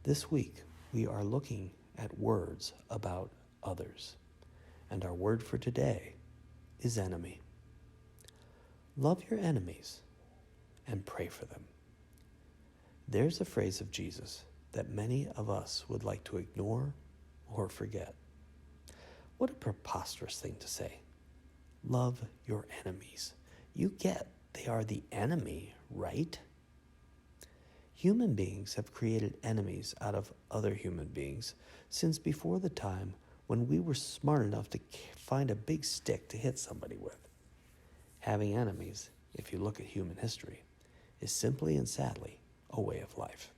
This week, we are looking at words about others, and our word for today is enemy. Love your enemies and pray for them. There's a phrase of Jesus that many of us would like to ignore or forget. What a preposterous thing to say. Love your enemies. You get they are the enemy, right? Human beings have created enemies out of other human beings since before the time when we were smart enough to find a big stick to hit somebody with. Having enemies, if you look at human history, is simply and sadly a way of life.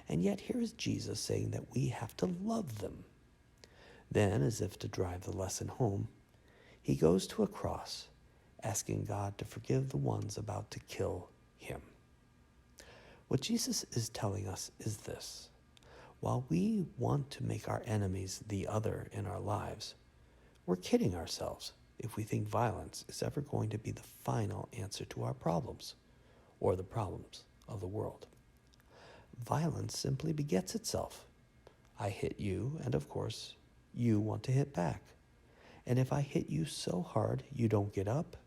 And yet here is Jesus saying that we have to love them. Then, as if to drive the lesson home, he goes to a cross, asking God to forgive the ones about to kill him. What Jesus is telling us is this: while we want to make our enemies the other in our lives, we're kidding ourselves if we think violence is ever going to be the final answer to our problems or the problems of the world. Violence simply begets itself. I hit you, and of course, you want to hit back. And if I hit you so hard you don't get up,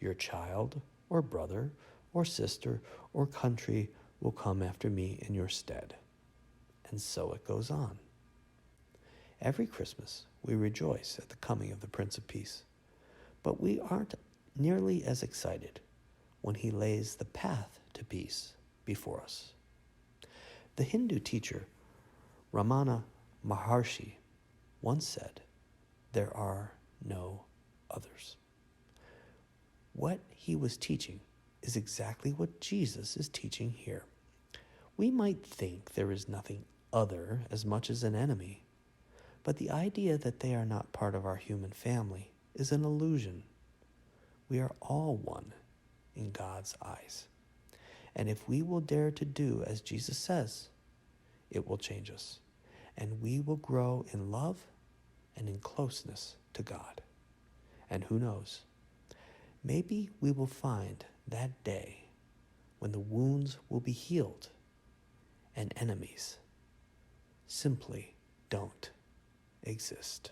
your child or brother or sister or country will come after me in your stead. And so it goes on. Every Christmas, we rejoice at the coming of the Prince of Peace, but we aren't nearly as excited when he lays the path to peace before us. The Hindu teacher Ramana Maharshi once said, "There are no others." What he was teaching is exactly what Jesus is teaching here. We might think there is nothing other as much as an enemy, but the idea that they are not part of our human family is an illusion. We are all one in God's eyes. And if we will dare to do as Jesus says, it will change us, and we will grow in love and in closeness to God. And who knows, maybe we will find that day when the wounds will be healed and enemies simply don't exist.